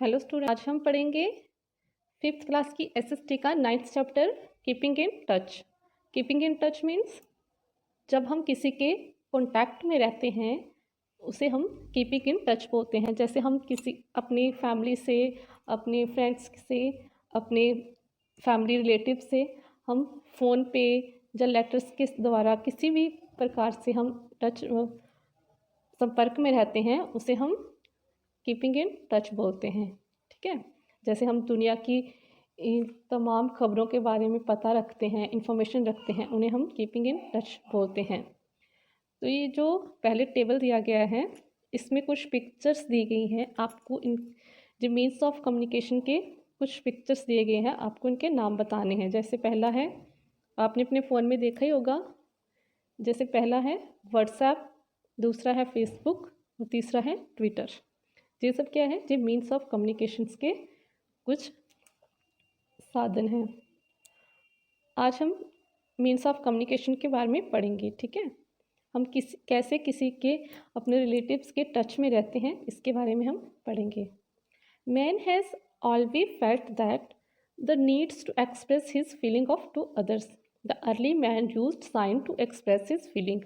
Hello student, आज हम पढ़ेंगे फिफ्थ क्लास की एसएसटी का 9th chapter keeping in touch. Keeping in touch means जब हम किसी के कांटेक्ट में रहते हैं उसे हम कीपिंग इन टच बोलते हैं। जैसे हम किसी अपनी फैमिली से, अपने फ्रेंड्स से, अपने फैमिली रिलेटिव से हम फ़ोन पे या लेटर्स के द्वारा किसी भी प्रकार से हम टच संपर्क में रहते हैं उसे हम कीपिंग इन टच बोलते हैं। ठीक है, जैसे हम दुनिया की तमाम खबरों के बारे में पता रखते हैं, इंफॉर्मेशन रखते हैं, उन्हें हम कीपिंग इन टच बोलते हैं। तो ये जो पहले टेबल दिया गया है इसमें कुछ पिक्चर्स दी गई हैं। आपको इन जो मीन्स ऑफ कम्युनिकेशन के कुछ पिक्चर्स दिए गए हैं, आपको इनके नाम बताने हैं। जैसे पहला है, आपने अपने फ़ोन में देखा ही होगा, जैसे पहला है व्हाट्सएप, दूसरा है फेसबुक और तीसरा है ट्विटर। ये सब क्या है? ये मीन्स ऑफ कम्युनिकेशंस के कुछ साधन हैं। आज हम मीन्स ऑफ कम्युनिकेशन के बारे में पढ़ेंगे। ठीक है, हम कैसे किसी के अपने रिलेटिव्स के टच में रहते हैं इसके बारे में हम पढ़ेंगे। Man has always felt that the needs to express his feeling of to others. The early man used sign to express his feeling.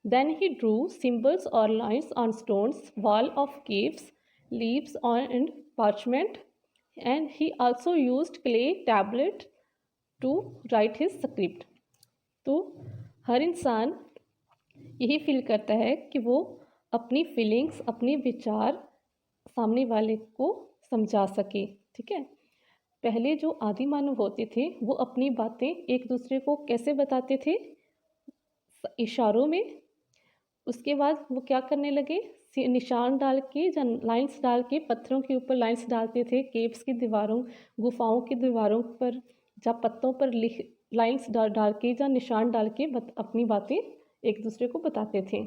Then he drew symbols or lines on stones, wall of caves, leaves on parchment, and he also used clay tablet to write his script. तो हर इंसान यही feel करता है कि वो अपनी feelings, अपने विचार सामने वाले को समझा सके। ठीक है, पहले जो आदि मानव होते थे वो अपनी बातें एक दूसरे को कैसे बताते थे? इशारों में। उसके बाद वो क्या करने लगे? निशान डाल के या लाइंस डाल के, पत्थरों के ऊपर लाइंस डालते थे, केव्स की दीवारों, गुफाओं की दीवारों पर या पत्तों पर लाइंस डाल के या निशान डाल के अपनी बातें एक दूसरे को बताते थे।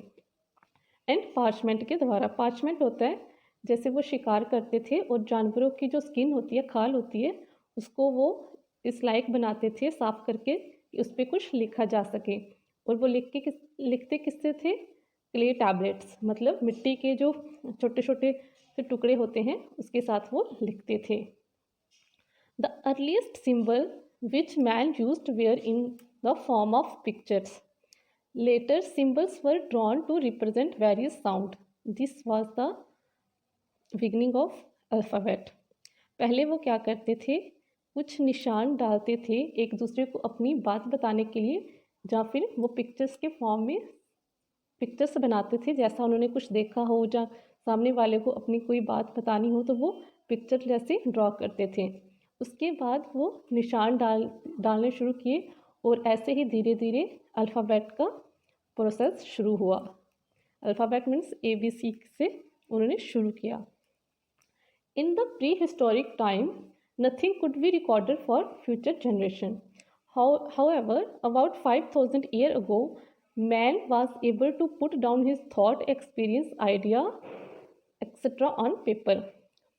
एंड पार्चमेंट के द्वारा, पार्चमेंट होता है जैसे वो शिकार करते थे और जानवरों की जो स्किन होती है, खाल होती है, उसको वो इस लायक बनाते थे साफ करके कि उस पर कुछ लिखा जा सके। और वो लिखते किससे थे? क्ले टैबलेट्स, मतलब मिट्टी के जो छोटे छोटे से टुकड़े होते हैं उसके साथ वो लिखते थे। The earliest symbol which man used where in the form of pictures. Later symbols were drawn to represent various sound. This was the beginning of alphabet. पहले वो क्या करते थे? कुछ निशान डालते थे एक दूसरे को अपनी बात बताने के लिए, या फिर वो पिक्चर्स के फॉर्म में पिक्चर्स बनाते थे। जैसा उन्होंने कुछ देखा हो या सामने वाले को अपनी कोई बात बतानी हो तो वो पिक्चर जैसे ड्रॉ करते थे। उसके बाद वो निशान डालने शुरू किए और ऐसे ही धीरे धीरे अल्फ़ाबेट का प्रोसेस शुरू हुआ। अल्फ़ाबेट मीन्स ABC से उन्होंने शुरू किया। In the pre historic time nothing could be recorded for future generation. However, about 5,000 years ago, man was able to put down his thought, experience, idea, etc. on paper.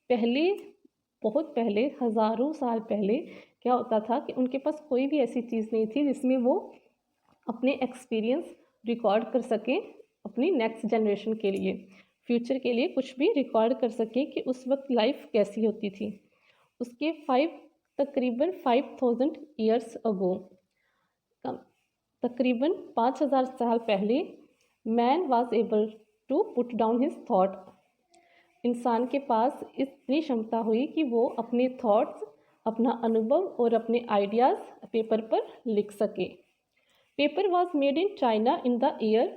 पहले, बहुत पहले, हज़ारों साल पहले क्या होता था कि उनके पास कोई भी ऐसी चीज़ नहीं थी जिसमें वो अपने एक्सपीरियंस रिकॉर्ड कर सकें अपनी नेक्स्ट जनरेशन के लिए, फ्यूचर के लिए कुछ भी रिकॉर्ड कर सकें कि उस वक्त लाइफ कैसी होती थी। उसके तकरीबन 5,000 ईयर्स अगो, तकरीबन 5,000 साल पहले, man was able to put down his thought. इंसान के पास इतनी क्षमता हुई कि वो अपने थॉट्स, अपना अनुभव और अपने आइडियाज़ पेपर पर लिख सके. Paper was made in China in the year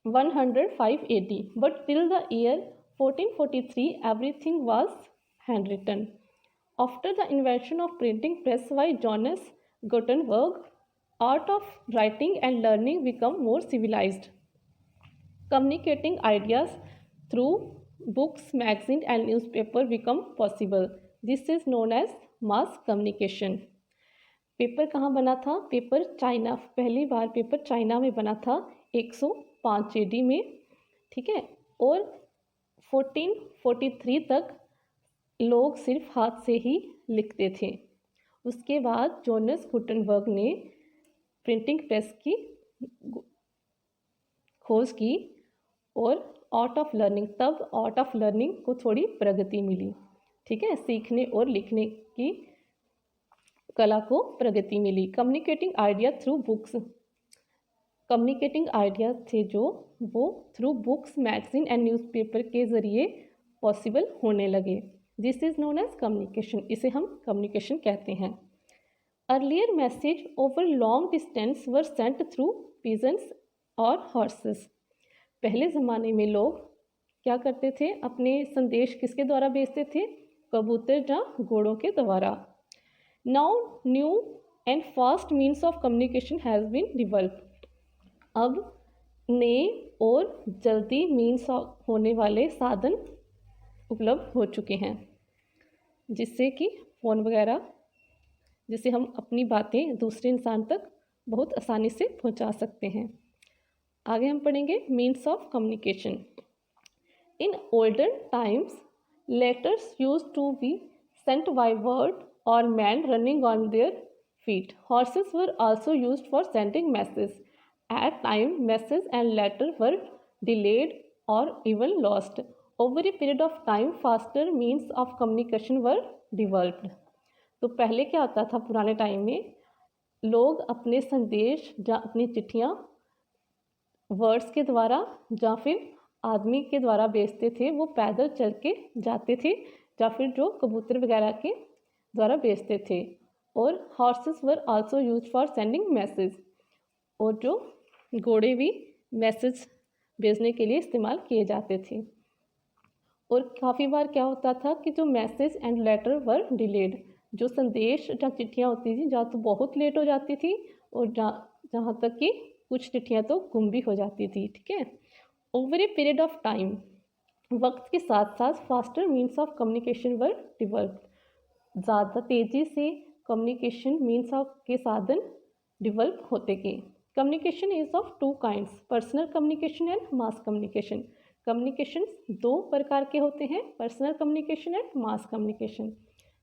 105 AD, but till the year 1443 everything was hand written. After the invention of printing press by Johannes Gutenberg, art of writing and learning become more civilized. Communicating ideas through books, magazines, and newspaper become possible. This is known as mass communication. Paper कहाँ बना था? Paper China, पहली बार paper China में बना था 105 AD में। ठीक है, और 1443 तक लोग सिर्फ हाथ से ही लिखते थे। उसके बाद जोनस गुटेनबर्ग ने प्रिंटिंग प्रेस की खोज की और आर्ट ऑफ लर्निंग, तब आर्ट ऑफ लर्निंग को थोड़ी प्रगति मिली। ठीक है, सीखने और लिखने की कला को प्रगति मिली। Communicating idea through books, communicating idea थे जो वो through books, magazine and newspaper के ज़रिए पॉसिबल होने लगे। This is known as communication, इसे हम कम्युनिकेशन कहते हैं। Earlier message over long distance were sent through pigeons और हॉर्सेस। पहले ज़माने में लोग क्या करते थे, अपने संदेश किसके द्वारा भेजते थे, कबूतर या घोड़ों के द्वारा। Now new and fast means of communication has been developed. अब नए और जल्दी मीन्स होने वाले साधन उपलब्ध हो चुके हैं, जिससे कि फ़ोन वगैरह, जिससे हम अपनी बातें दूसरे इंसान तक बहुत आसानी से पहुंचा सकते हैं। आगे हम पढ़ेंगे means of communication. In older times letters used to be sent by word और man running on their feet. Horses were also used for sending message. At time, message and letter were delayed or even lost. Over a period of time, faster means of communication were developed. तो पहले क्या होता था, पुराने time में लोग अपने संदेश या अपनी चिट्ठियाँ वर्ड्स के द्वारा या फिर आदमी के द्वारा भेजते थे, वो पैदल चल के जाते थे या फिर जो कबूतर वगैरह के द्वारा भेजते थे। और horses were also use for sending message, और जो घोड़े भी मैसेज भेजने के लिए इस्तेमाल किए जाते थे। और काफ़ी बार क्या होता था कि जो message and later were delayed, जो संदेश या चिट्ठियाँ होती थी, या तो बहुत लेट हो जाती थी और जहाँ तक कि कुछ चिट्ठियाँ तो गुम भी हो जाती थी। ठीक है, over a period of time, वक्त के साथ साथ faster means of communication were developed. ज़्यादा तेज़ी से कम्युनिकेशन मीन्स ऑफ के साधन डिवेल्प होते गए। Communication is of two kinds, personal communication and mass communication. Communication दो प्रकार के होते हैं, personal communication and mass communication.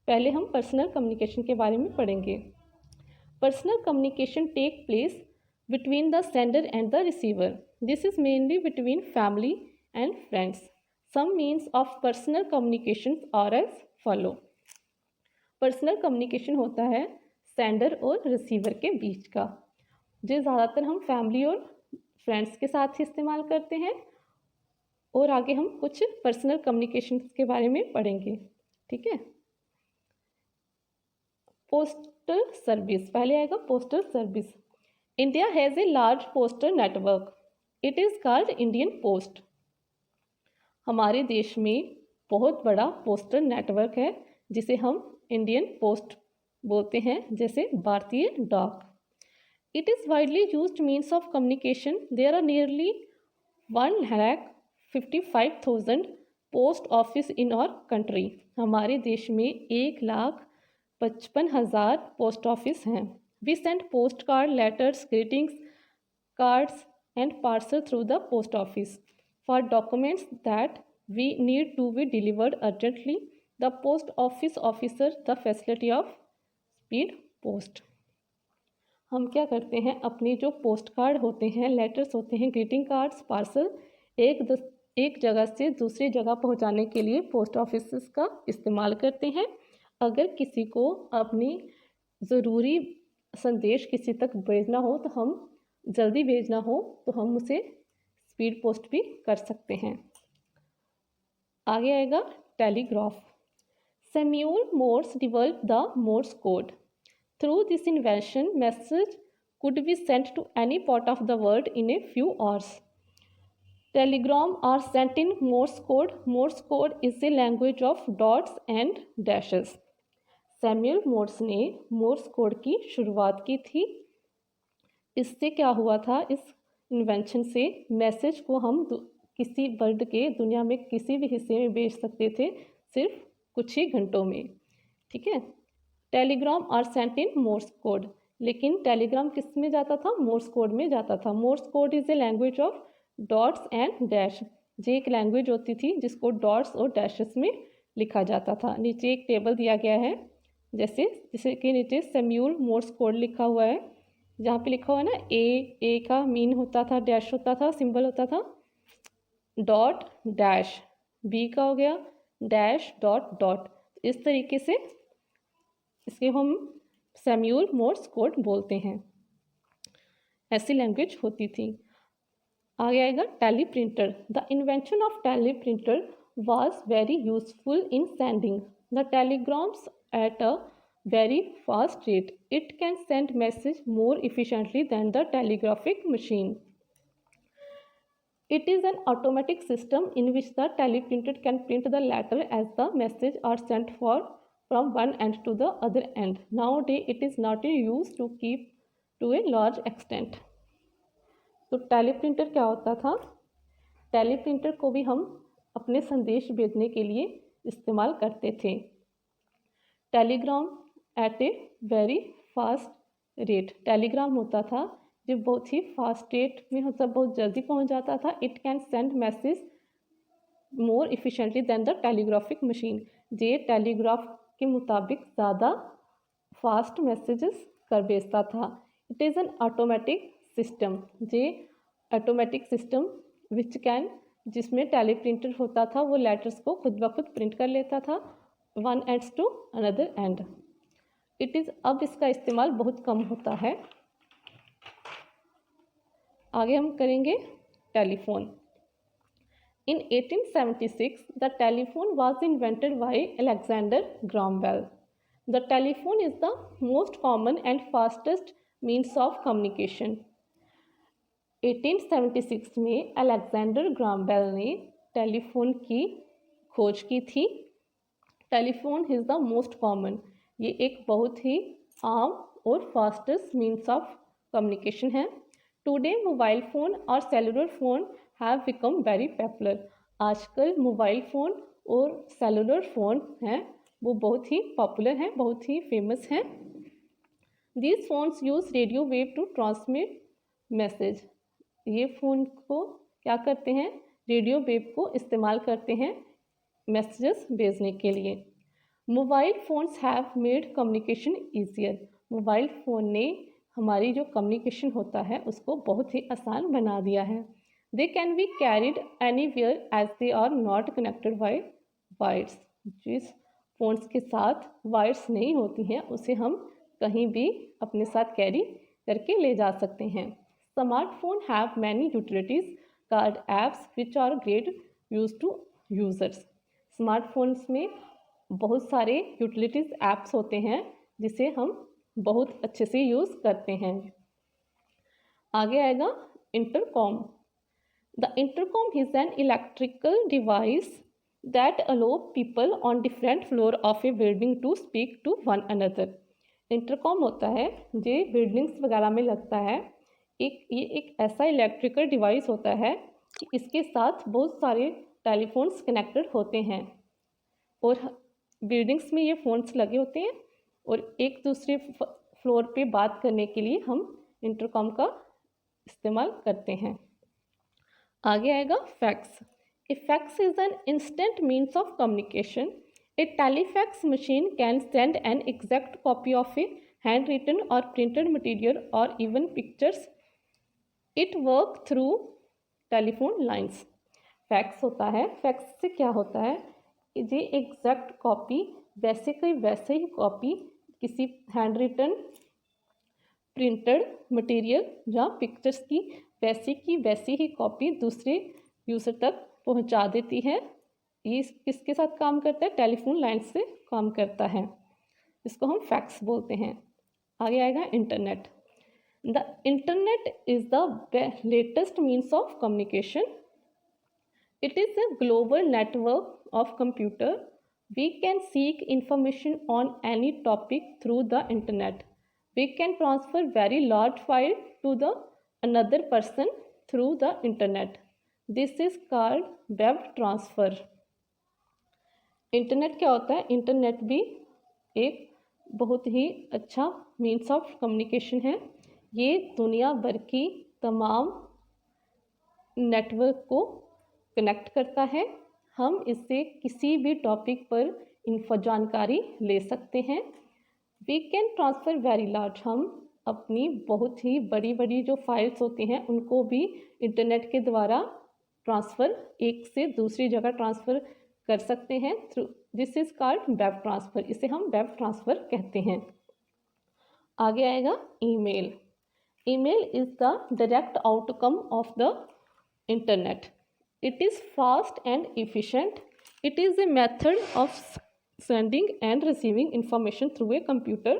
पहले हम पर्सनल कम्युनिकेशन के बारे में पढ़ेंगे। Personal communication take place between the sender and the receiver. This is mainly between family and friends. Some means of personal communication are as follow. Personal communication होता है sender और receiver के बीच का, जो ज़्यादातर हम फैमिली और फ्रेंड्स के साथ ही इस्तेमाल करते हैं। और आगे हम कुछ पर्सनल कम्युनिकेशन के बारे में पढ़ेंगे। ठीक है, पोस्टल सर्विस, पहले आएगा postal service. India has a large postal network, it is called Indian post. हमारे देश में बहुत बड़ा पोस्टल नेटवर्क है, जिसे हम इंडियन पोस्ट बोलते हैं, जैसे भारतीय डाक। It is widely used means of communication. There are nearly 1,55,000 post office in our country. हमारे देश में 1,55,000 पोस्ट ऑफिस हैं। We send postcard, letters, greetings, cards and parcel through the post office. For documents that we need to be delivered urgently, the post office officer the facility of speed post. हम क्या करते हैं, अपनी जो post card होते हैं, letters होते हैं, ग्रीटिंग कार्ड्स, पार्सल एक जगह से दूसरी जगह पहुंचाने के लिए पोस्ट ऑफिस का इस्तेमाल करते हैं। अगर किसी को अपनी ज़रूरी संदेश किसी तक भेजना हो, तो हम जल्दी भेजना हो तो हम उसे स्पीड पोस्ट भी कर सकते हैं। आगे आएगा telegraph. Samuel Morse developed the Morse code. Through this invention, message could be sent to any part of the world in a few hours. Telegrams are sent in Morse code. Morse code is a language of dots and dashes. Samuel Morse ने Morse code की शुरुआत की थी। इससे क्या हुआ था, इस इन्वेंशन से मैसेज को हम किसी वर्ल्ड के दुनिया में किसी भी हिस्से में भेज सकते थे, सिर्फ कुछ ही घंटों में। ठीक है, telegram are sent in Morse code. लेकिन टेलीग्राम किस में जाता था, मोर्स कोड में जाता था। Morse code is a language of dots and dash. ये एक लैंग्वेज होती थी जिसको डॉट्स और डैशेस में लिखा जाता था। नीचे एक टेबल दिया गया है, जैसे कि नीचे सैमुअल मोर्स कोड लिखा हुआ है। जहाँ पे लिखा हुआ है ना, ए का मीन होता था, डैश होता था, सिंबल होता था डॉट डैश, बी का हो गया डैश डॉट डॉट। इस तरीके से इसके हम सैम्यूल मोर्स कोड बोलते हैं। ऐसी लैंग्वेज होती थी। आगे आएगा teleprinter. The invention of teleprinter was very useful in sending the telegrams at a very fast rate. It can send message more efficiently than the telegraphic machine. It is an automatic system in which the teleprinter can print the letter as the message are sent from one end to the other end. Nowadays, it is not in use to keep to a large extent. तो teleprinter क्या होता था? Teleprinter को भी हम अपने संदेश भेजने के लिए इस्तेमाल करते थे। Telegram at a very fast rate. Telegram होता था जो बहुत ही फास्ट रेट में होता, बहुत जल्दी पहुंच जाता था। It can send message more efficiently than the telegraphic machine. ये टेलीग्राफ के मुताबिक ज़्यादा फास्ट मैसेजेस कर भेजता था। It is an automatic system. ये ऑटोमेटिक सिस्टम विच कैन, जिसमें टेलीप्रिंटर होता था वो लेटर्स को खुद ब खुद प्रिंट कर लेता था one ends to another end. It is, अब इसका इस्तेमाल बहुत कम होता है। आगे हम करेंगे telephone. In 1876 the telephone was invented by Alexander Graham Bell. The telephone is the most common and fastest means of communication. 1876 में अलेक्जेंडर ग्राहम बेल ने टेलीफोन की खोज की थी। Telephone is the most common, ये एक बहुत ही आम और फास्टेस्ट मीन्स ऑफ कम्युनिकेशन है। टुडे मोबाइल फ़ोन और cellular phone have become very popular. आजकल मोबाइल फ़ोन और सेलुलर फ़ोन हैं वो बहुत ही पॉपुलर हैं, बहुत ही फेमस हैं। These phones use radio wave to transmit message. ये फ़ोन को क्या करते हैं? रेडियो वेव को इस्तेमाल करते हैं मैसेजेस भेजने के लिए। Mobile phones have made communication easier. Mobile phone ने हमारी जो कम्युनिकेशन होता है उसको बहुत ही आसान बना दिया है। They can be carried anywhere as they are not connected by wires. जिस फ़ोन्स के साथ वायर्स नहीं होती हैं उसे हम कहीं भी अपने साथ कैरी करके ले जा सकते हैं। Smartphone have many utilities card apps which are great use to users. Smartphones में बहुत सारे यूटिलिटीज़ ऐप्स होते हैं जिसे हम बहुत अच्छे से यूज़ करते हैं। आगे आएगा intercom. The intercom is an electrical device that allow people on different floor of a building to speak to one another. Intercom होता है जो बिल्डिंग्स वगैरह में लगता है। ये एक ऐसा इलेक्ट्रिकल डिवाइस होता है कि इसके साथ बहुत सारे टेलीफोन्स कनेक्टेड होते हैं और बिल्डिंग्स में ये फ़ोन्स लगे होते हैं और एक दूसरे फ्लोर पे बात करने के लिए हम इंटरकॉम का इस्तेमाल करते हैं। आगे आएगा fax. A fax is an instant means of communication. A telefax machine can send an exact copy of a hand written और प्रिंटेड मटीरियल और even pictures. It work through telephone lines. Fax होता है, fax से क्या होता है? ये exact copy, वैसे कोई वैसे ही कॉपी किसी हैंड रिटन, प्रिंटेड मटेरियल या पिक्चर्स की वैसी ही कॉपी दूसरे यूज़र तक पहुंचा देती है। ये किसके साथ काम करता है? टेलीफोन लाइन से काम करता है। इसको हम फैक्स बोलते हैं। आगे आएगा internet. The internet is the latest means of communication. It is a global network of computer. We can seek information on any topic through the internet. We can transfer very large file to the another person through the internet. This is called web transfer. Internet क्या होता है? Internet भी एक बहुत ही अच्छा means of communication है। ये दुनिया भर की तमाम नेटवर्क को कनेक्ट करता है। हम इससे किसी भी टॉपिक पर जानकारी ले सकते हैं। We can transfer very large. हम अपनी बहुत ही बड़ी बड़ी जो फाइल्स होती हैं उनको भी इंटरनेट के द्वारा ट्रांसफ़र, एक से दूसरी जगह ट्रांसफ़र कर सकते हैं through this is called web transfer, इसे हम वेब ट्रांसफ़र कहते हैं। आगे आएगा email. Email is the direct outcome of the internet. It is fast and efficient. It is a method of sending and receiving information through a computer,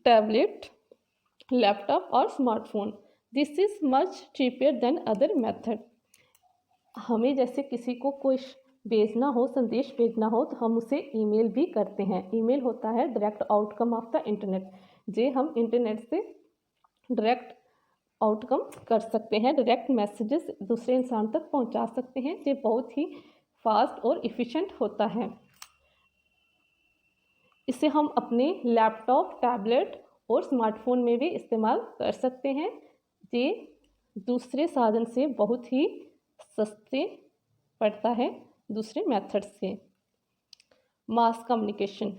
tablet, laptop or smartphone. This is much cheaper than other method. हमें जैसे किसी को कुछ भेजना हो, संदेश भेजना हो, तो हम उसे ईमेल भी करते हैं। ईमेल होता है direct outcome of the internet. जे हम इंटरनेट से डायरेक्ट आउटकम कर सकते हैं, डायरेक्ट मैसेजेस दूसरे इंसान तक पहुंचा सकते हैं। ये बहुत ही फास्ट और इफ़िशेंट होता है। इसे हम अपने लैपटॉप, टैबलेट और स्मार्टफोन में भी इस्तेमाल कर सकते हैं। ये दूसरे साधन से बहुत ही सस्ते पड़ता है दूसरे मेथड से। Mass communication.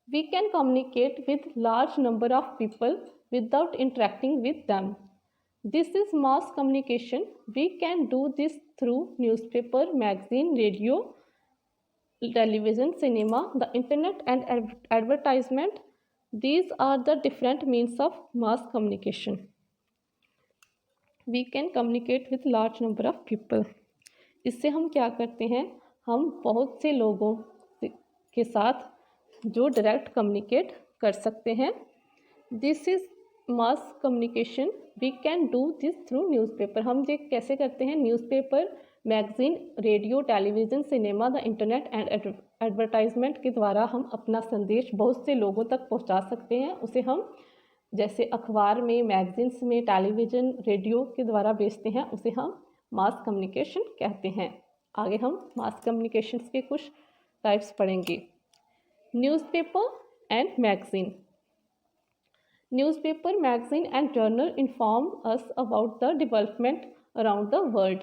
We can communicate with large number of people without interacting with them. This is mass communication. We can do this through newspaper, magazine, radio, television, cinema, the internet and advertisement. These are the different means of mass communication. We can communicate with large number of people. इससे हम क्या करते हैं, हम बहुत से लोगों के साथ जो डायरेक्ट कम्युनिकेट कर सकते हैं। This is mass communication. We can do this through newspaper. हम ये कैसे करते हैं, newspaper, magazine, radio, television, cinema, the internet and advertisement के द्वारा हम अपना संदेश बहुत से लोगों तक पहुंचा सकते हैं। उसे हम जैसे अखबार में, मैगज़ीन्स में, टेलीविज़न, रेडियो के द्वारा बेचते हैं, उसे हम मास कम्युनिकेशन कहते हैं। आगे हम मास कम्युनिकेशंस के कुछ टाइप्स पढ़ेंगे। Newspaper and magazine. Newspaper, magazine and journal inform us about the development around the world.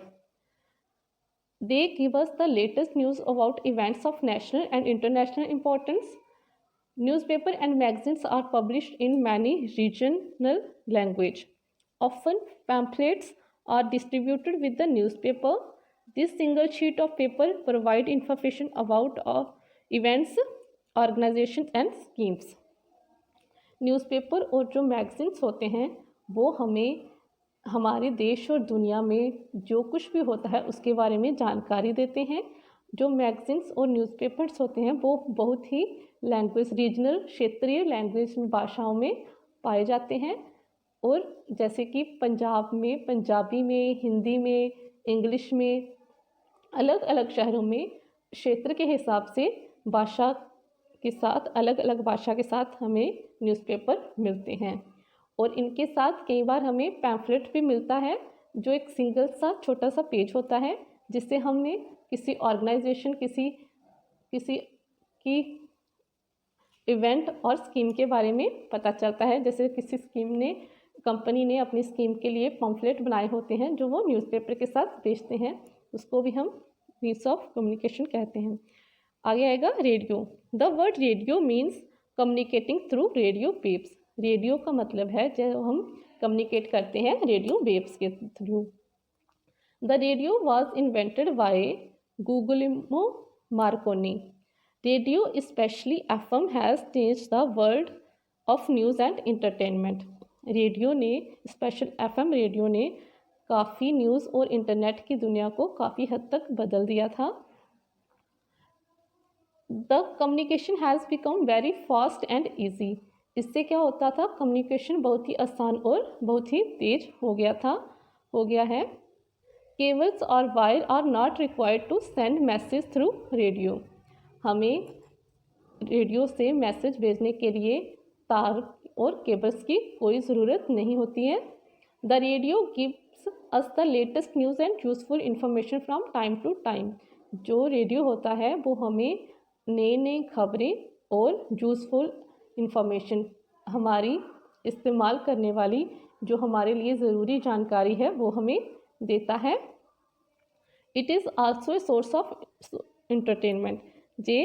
They give us the latest news about events of national and international importance. Newspaper and magazines are published in many regional language. Often pamphlets are distributed with the newspaper. This single sheet of paper provide information about events, organization and schemes. Newspaper और जो magazines होते हैं वो हमें हमारे देश और दुनिया में जो कुछ भी होता है उसके बारे में जानकारी देते हैं। जो मैगज़ीन्स और न्यूज़पेपर्स होते हैं वो बहुत ही लैंग्वेज, रीजनल, क्षेत्रीय लैंग्वेज भाषाओं में पाए जाते हैं। और जैसे कि पंजाब में पंजाबी में, हिंदी में, इंग्लिश में, अलग अलग शहरों में क्षेत्र के हिसाब से भाषा के साथ, अलग अलग भाषा के साथ हमें न्यूज़पेपर मिलते हैं। और इनके साथ कई बार हमें पैम्फलेट भी मिलता है, जो एक सिंगल सा छोटा सा पेज होता है, जिससे हमें किसी ऑर्गेनाइजेशन, किसी की इवेंट और स्कीम के बारे में पता चलता है। जैसे किसी कंपनी ने अपनी स्कीम के लिए पम्फलेट बनाए होते हैं जो वो न्यूज़पेपर के साथ बेचते हैं, उसको भी हम मीन्स ऑफ कम्युनिकेशन कहते हैं। आगे आएगा radio. The word radio means communicating through radio waves. Radio का मतलब है जब हम कम्युनिकेट करते हैं रेडियो वेव्स के through. The radio was invented by Guglielmo Marconi. Radio specially FM has change the world of news and entertainment. Radio ने, special FM radio ने काफ़ी न्यूज़ और इंटरनेट की दुनिया को काफ़ी हद तक बदल दिया था। The communication has become very fast and easy. इससे क्या होता था, कम्युनिकेशन बहुत ही आसान और बहुत ही तेज हो गया है। केबल्स और wire are not required to send message through radio. हमें रेडियो से मैसेज भेजने के लिए तार और केबल्स की कोई ज़रूरत नहीं होती है। The radio gives us the latest news and useful information from time to time. जो रेडियो होता है वो हमें नई नई खबरें और यूज़फुल इंफॉर्मेशन, हमारी इस्तेमाल करने वाली जो हमारे लिए ज़रूरी जानकारी है वो हमें देता है। It is also a source of entertainment. ये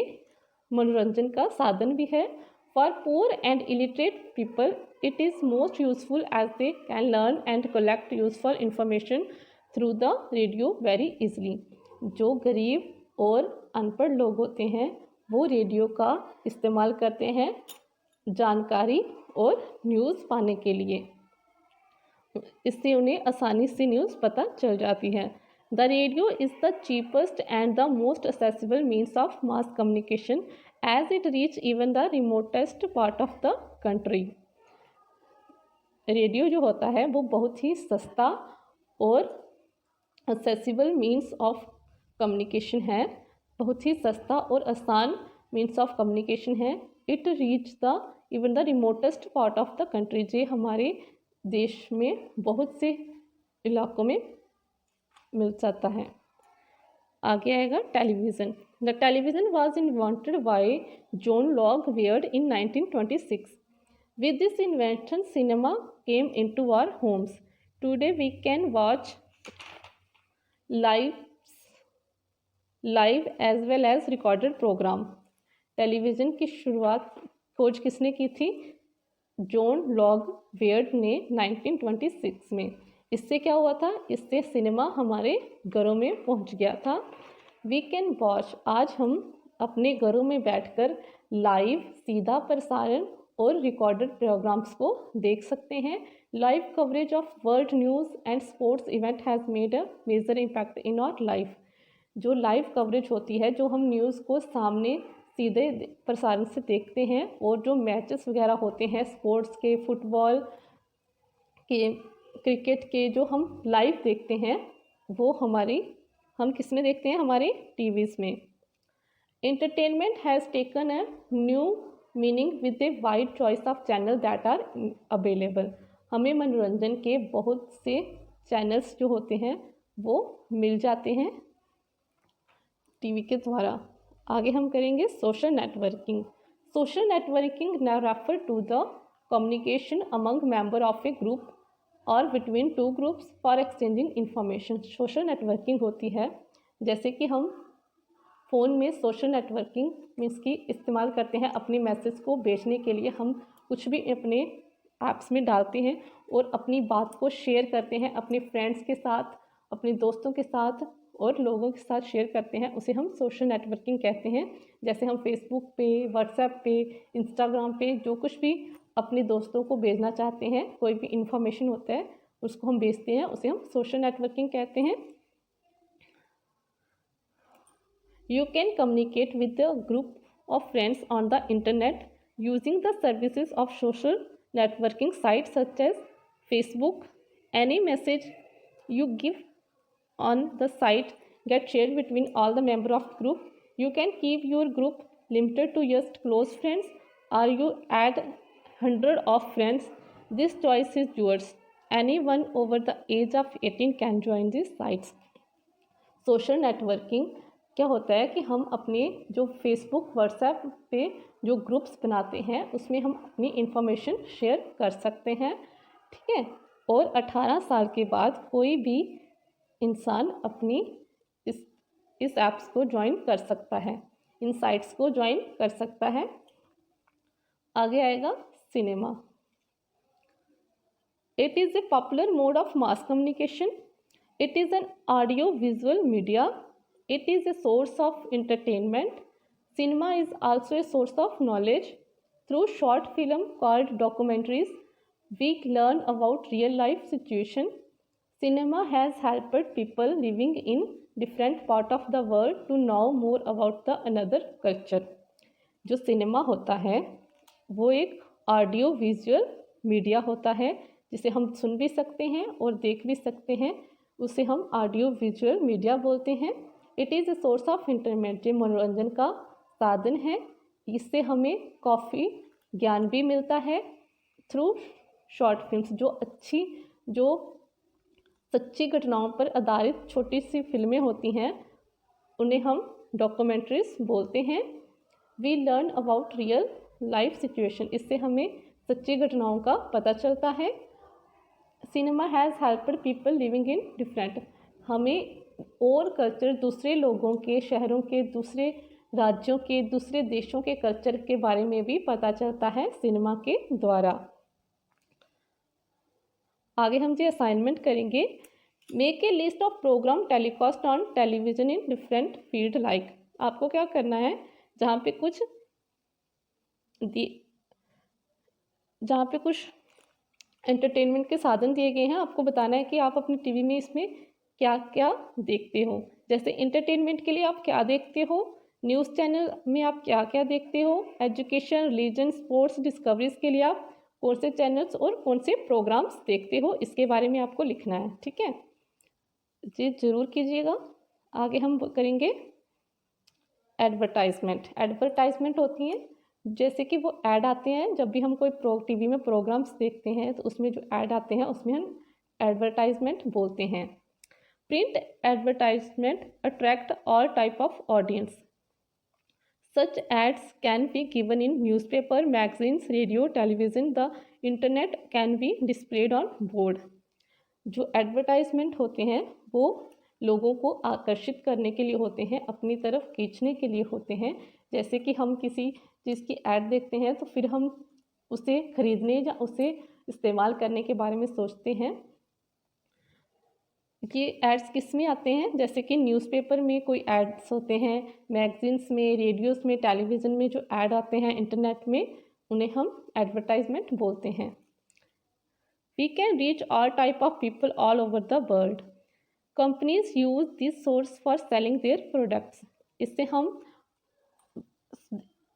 मनोरंजन का साधन भी है। For poor and illiterate people it is most useful as they can learn and collect useful information through the radio very easily. जो गरीब और अनपढ़ लोग होते हैं वो रेडियो का इस्तेमाल करते हैं जानकारी और न्यूज़ पाने के लिए। इससे उन्हें आसानी से न्यूज़ पता चल जाती है। The radio is the cheapest and the most accessible means of mass communication as it reach even the remotest part of the country. Radio जो होता है वो बहुत ही सस्ता और एक्सेसिबल मीन्स ऑफ कम्युनिकेशन है, बहुत ही सस्ता और आसान मीन्स ऑफ कम्युनिकेशन है। It reach the even the remotest part of the country, जो हमारे देश में बहुत से इलाकों में मिल जाता है। आगे आएगा television. The television was invented bye John log weird in 1926. With this invention, cinema came into our homes. Today we can watch live as well as recorded program. Television की खोज किसने की थी? जॉन लॉग वेयर्ड ने 1926 में। इससे क्या हुआ था? इससे सिनेमा हमारे घरों में पहुंच गया था। वी कैन वॉच, आज हम अपने घरों में बैठकर लाइव सीधा प्रसारण और रिकॉर्डेड प्रोग्राम्स को देख सकते हैं। Live coverage of world news and sports event has made a major impact in our life. जो लाइव कवरेज होती है, जो हम न्यूज़ को सामने सीधे प्रसारण से देखते हैं, और जो मैचेस वगैरह होते हैं स्पोर्ट्स के, फुटबॉल के, क्रिकेट के, जो हम लाइव देखते हैं वो हम किस में देखते हैं? हमारे टीवीज़ में। Entertainment has taken a new meaning with a wide choice of channel that are available. हमें मनोरंजन के बहुत से चैनल्स जो होते हैं वो मिल जाते हैं टीवी के द्वारा। आगे हम करेंगे social networking. Social networking now refer to the communication among member of a group और between two groups for exchanging information. Social networking होती है जैसे कि हम फ़ोन में सोशल नेटवर्किंग मीन्स की इस्तेमाल करते हैं अपनी मैसेज को भेजने के लिए। हम कुछ भी अपने ऐप्स में डालते हैं और अपनी बात को शेयर करते हैं अपने फ्रेंड्स के साथ, अपने दोस्तों के साथ और लोगों के साथ शेयर करते हैं, उसे हम सोशल नेटवर्किंग कहते हैं। जैसे हम फेसबुक पे, व्हाट्सएप पे, इंस्टाग्राम पे जो कुछ भी अपने दोस्तों को भेजना चाहते हैं, कोई भी इंफॉर्मेशन होता है उसको हम भेजते हैं, उसे हम सोशल नेटवर्किंग कहते हैं। You can communicate with a group of friends on the internet using the services of social networking sites such as Facebook. Any message you give on the site get shared between all the members of the group. You can keep your group limited to just close friends, or you add 100 of friends. This choice is yours. Anyone over the age of 18 can join these sites. Social networking क्या होता है कि हम अपने जो Facebook, WhatsApp पे जो groups बनाते हैं उसमें हम अपनी इंफॉर्मेशन शेयर कर सकते हैं, ठीक है। और 18 साल के बाद कोई भी इंसान अपनी इस ऐप्स को ज्वाइन कर सकता है, इन साइट्स को ज्वाइन कर सकता है। आगे आएगा cinema. It is a popular mode of mass communication. It is an audio visual media. It is a source of entertainment. Cinema is also a source of knowledge. Through short film called documentaries, we learn about real life situation. Cinema has helped people living in different part of the world to know more about the another culture. जो cinema होता है वो एक audio visual media होता है जिसे हम सुन भी सकते हैं और देख भी सकते हैं, उसे हम ऑडियो विजुअल मीडिया बोलते हैं। It is a source of entertainment, ये मनोरंजन का साधन है। इससे हमें काफ़ी ज्ञान भी मिलता है। थ्रू शॉर्ट फिल्म्स, जो सच्ची घटनाओं पर आधारित छोटी सी फिल्में होती हैं उन्हें हम डॉक्यूमेंट्रीज बोलते हैं। We learn about real life situation, इससे हमें सच्ची घटनाओं का पता चलता है। Cinema has helped people living in different, हमें और कल्चर, दूसरे लोगों के, शहरों के, दूसरे राज्यों के, दूसरे देशों के कल्चर के बारे में भी पता चलता है सिनेमा के द्वारा। आगे हम जो असाइनमेंट करेंगे, make a list of program telecast on television in different field like आपको क्या करना है, जहाँ पे कुछ एंटरटेनमेंट के साधन दिए गए हैं, आपको बताना है कि आप अपने टीवी में इसमें क्या क्या देखते हो। जैसे एंटरटेनमेंट के लिए आप क्या देखते हो, न्यूज़ चैनल में आप क्या क्या देखते हो, एजुकेशन, रिलीजन, स्पोर्ट्स, डिस्कवरीज के लिए आप कौन से चैनल्स और कौन से प्रोग्राम्स देखते हो, इसके बारे में आपको लिखना है। ठीक है जी, ज़रूर कीजिएगा। आगे हम करेंगे एडवर्टाइजमेंट। एडवर्टाइजमेंट होती हैं जैसे कि वो ऐड आते हैं, जब भी हम कोई टीवी में प्रोग्राम्स देखते हैं तो उसमें जो ऐड आते हैं उसमें हम एडवर्टाइजमेंट बोलते हैं। Print advertisement attract all type of audience. Such ads can be given in newspaper, magazines, radio, television, the internet can be displayed on board. जो एडवर्टाइजमेंट होते हैं वो लोगों को आकर्षित करने के लिए होते हैं, अपनी तरफ खींचने के लिए होते हैं। जैसे कि हम किसी चीज़ की ऐड देखते हैं तो फिर हम उसे खरीदने या उसे इस्तेमाल करने के बारे में सोचते हैं। ये एड्स किस में आते हैं, जैसे कि न्यूज़पेपर में कोई एड्स होते हैं, मैगजीन्स में, रेडियोस में, टेलीविज़न में जो ऐड आते हैं इंटरनेट में, उन्हें हम एडवर्टाइजमेंट बोलते हैं। We can reach all type of people all over the world. Companies use this source for selling their products. इससे हम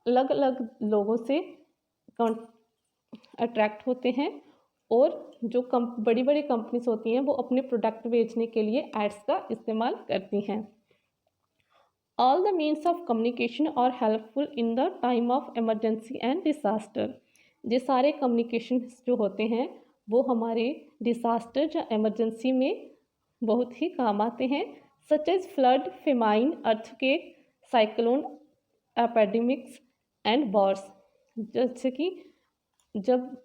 अलग अलग लोगों से अट्रैक्ट होते हैं और जो बड़ी बड़ी कंपनीज होती हैं वो अपने प्रोडक्ट बेचने के लिए एड्स का इस्तेमाल करती हैं। All the means of communication are helpful in the time of emergency and disaster. ये सारे कम्युनिकेशन जो होते हैं वो हमारे डिसास्टर या एमरजेंसी में बहुत ही काम आते हैं। Such as flood, famine, earthquake, cyclone, epidemics and wars. जैसे कि जब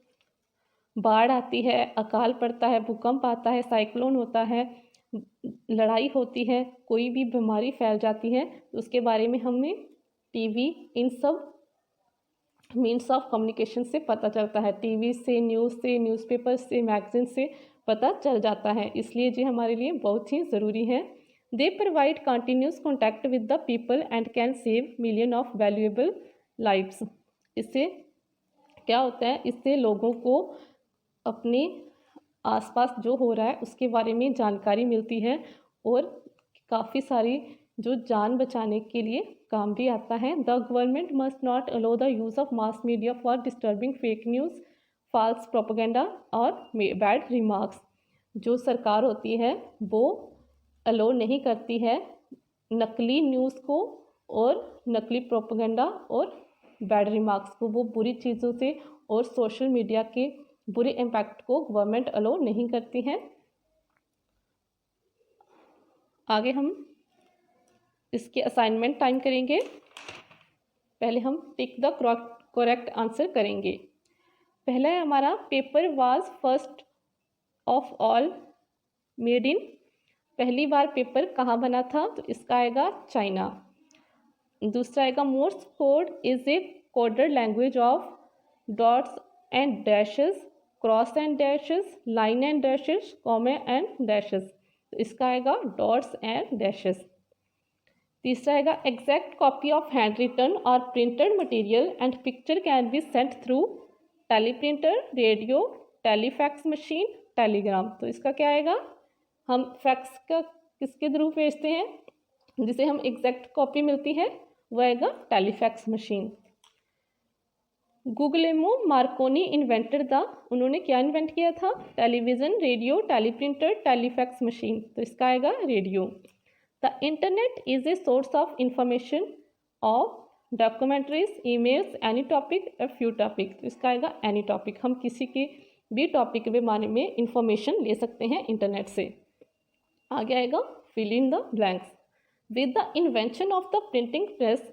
बाढ़ आती है, अकाल पड़ता है, भूकंप आता है, साइक्लोन होता है, लड़ाई होती है, कोई भी बीमारी फैल जाती है, तो उसके बारे में हमें टीवी, इन सब मीन्स ऑफ कम्युनिकेशन से पता चलता है। टीवी से, न्यूज़ से, न्यूज़पेपर से, मैगजीन से पता चल जाता है, इसलिए ये हमारे लिए बहुत ही ज़रूरी है। They provide continuous contact with the people and can save million of valuable lives. इससे क्या होता है, इससे लोगों को अपने आसपास जो हो रहा है उसके बारे में जानकारी मिलती है और काफ़ी सारी जो जान बचाने के लिए काम भी आता है। The government must not allow the use of mass media for disturbing fake news, false propaganda और बैड रिमार्क्स। जो सरकार होती है वो अलो नहीं करती है नकली न्यूज़ को और नकली प्रोपेगेंडा और बैड रिमार्क्स को, वो बुरी चीज़ों से और सोशल मीडिया के बुरे इम्पैक्ट को गवर्नमेंट अलो नहीं करती है। आगे हम इसके असाइनमेंट टाइम करेंगे। पहले हम टिक द करेक्ट आंसर करेंगे। पहला है हमारा, paper was first of all made in. पहली बार पेपर कहाँ बना था, तो इसका आएगा चाइना। दूसरा आएगा, Morse code is a coded language of dots and dashes, cross and dashes, line and dashes, comma and dashes, तो इसका आएगा डॉट्स एंड डैशेस। तीसरा आएगा, exact copy of hand written और printed material and picture can be sent through teleprinter, radio, telefax machine, telegram, तो इसका क्या आएगा, हम फैक्स का किसके थ्रू भेजते हैं, जिसे हम एग्जैक्ट कॉपी मिलती है, वो आएगा telefax machine. Guglielmo Marconi invented the, उन्होंने क्या इन्वेंट किया था, television, radio, teleprinter, telefax machine, तो इसका आएगा radio. The internet is a source of information of documentaries, emails, any topic, a few topic, तो इसका आएगा एनी टॉपिक। हम किसी के भी टॉपिक के बारे में इंफॉर्मेशन ले सकते हैं इंटरनेट से। आगे आएगा, fill in the blanks. With the invention of the printing press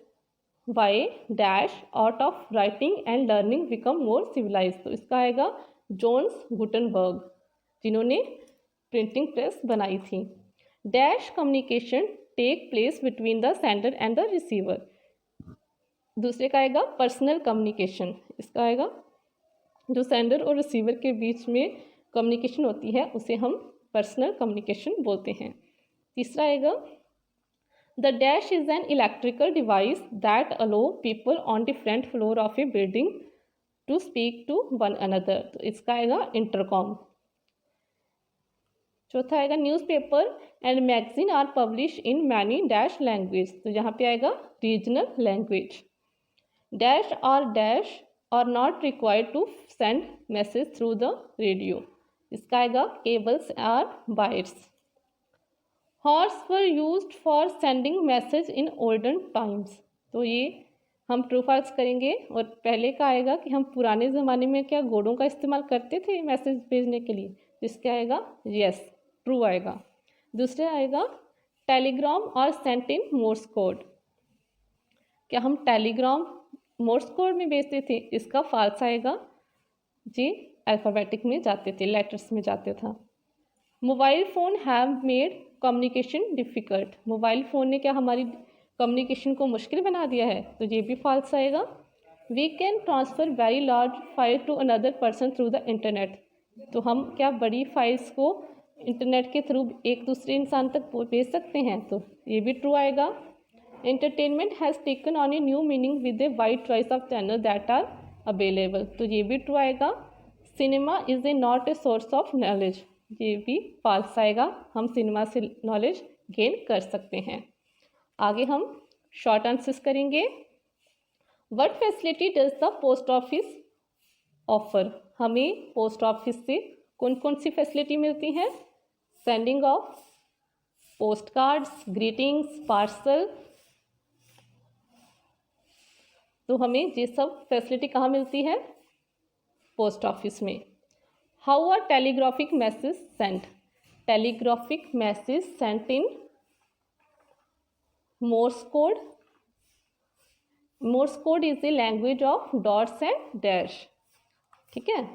Y dash art of writing and learning become more civilise, तो इसका आएगा जोन्स गुटनबर्ग, जिन्होंने प्रिंटिंग प्रेस बनाई थी। Dash communication take place between the sender and the receiver, दूसरे का आएगा personal communication, इसका आएगा जो सेंडर और रिसीवर के बीच में कम्युनिकेशन होती है उसे हम पर्सनल कम्युनिकेशन बोलते हैं। तीसरा आएगा, The dash is an electrical device that allow people on different floor of a building to speak to one another. तो इसका आएगा इंटरकॉम। चौथा आएगा newspaper and magazine are publish in many dash language, तो यहाँ पे आएगा regional language. Dash are not required to send message through the radio, इसका आएगा cables or wires. Horse were used for sending message in olden times, तो ये हम true false करेंगे। और पहले का आएगा कि हम पुराने ज़माने में क्या घोड़ों का इस्तेमाल करते थे मैसेज भेजने के लिए, तो इसका आएगा यस, ट्रू आएगा। दूसरा आएगा टेलीग्राम और सेंट इन मोर्स कोड, क्या हम टेलीग्राम मोर्स कोड में भेजते थे, इसका फॉल्स आएगा जी, अल्फ़ाबेटिक में जाते थे, लेटर्स में जाते था। Mobile phone have made communication difficult, mobile phone ने क्या हमारी कम्युनिकेशन को मुश्किल बना दिया है, तो ये भी फॉल्स आएगा। We can transfer very large file to another person through the internet, तो हम क्या बड़ी फाइल्स को इंटरनेट के थ्रू एक दूसरे इंसान तक भेज सकते हैं, तो ये भी ट्रू आएगा। Entertainment has taken on a new meaning with a wide choice of channel that are available, तो ये भी ट्रू आएगा। Cinema is a not a source of knowledge, ये भी फॉल्स आएगा, हम सिनेमा से नॉलेज गेन कर सकते हैं। आगे हम शॉर्ट आंसर्स करेंगे। What facility does the post office offer, हमें पोस्ट ऑफिस से कौन कौन सी फैसिलिटी मिलती हैं? Sending of post cards, greetings, parcel, तो हमें ये सब फैसिलिटी कहाँ मिलती है? पोस्ट ऑफिस में। How are telegraphic message sent, telegraphic message sent in Morse code, morse code is a language of dots and dash, ठीक है।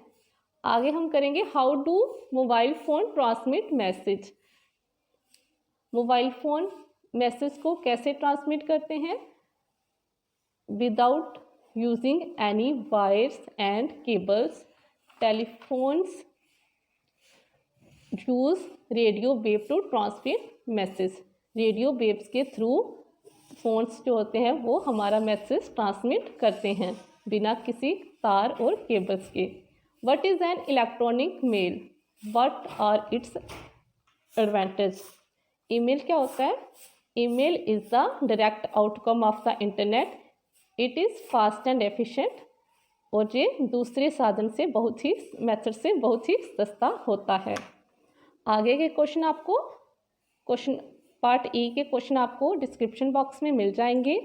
आगे हम करेंगे how do mobile phone transmit message, mobile phone message को कैसे transmit करते हैं? Without using any wires and cables, telephones use radio wave to transmit message, radio waves के थ्रू फ़ोन्स जो होते हैं वो हमारा मैसेज ट्रांसमिट करते हैं बिना किसी तार और केबल्स के। What is an electronic mail, what are its advantage, email क्या होता है? Email is the direct outcome of the internet, it is fast and efficient, और ये दूसरे साधन से बहुत ही मेथड से बहुत ही सस्ता होता है। आगे के क्वेश्चन आपको क्वेश्चन पार्ट ई के क्वेश्चन आपको डिस्क्रिप्शन बॉक्स में मिल जाएंगे।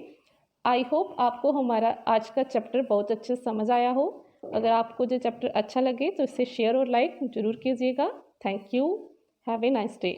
आई होप आपको हमारा आज का चैप्टर बहुत अच्छे से समझ आया हो। अगर आपको जो चैप्टर अच्छा लगे तो इसे शेयर और लाइक ज़रूर कीजिएगा। Thank you, have a nice day.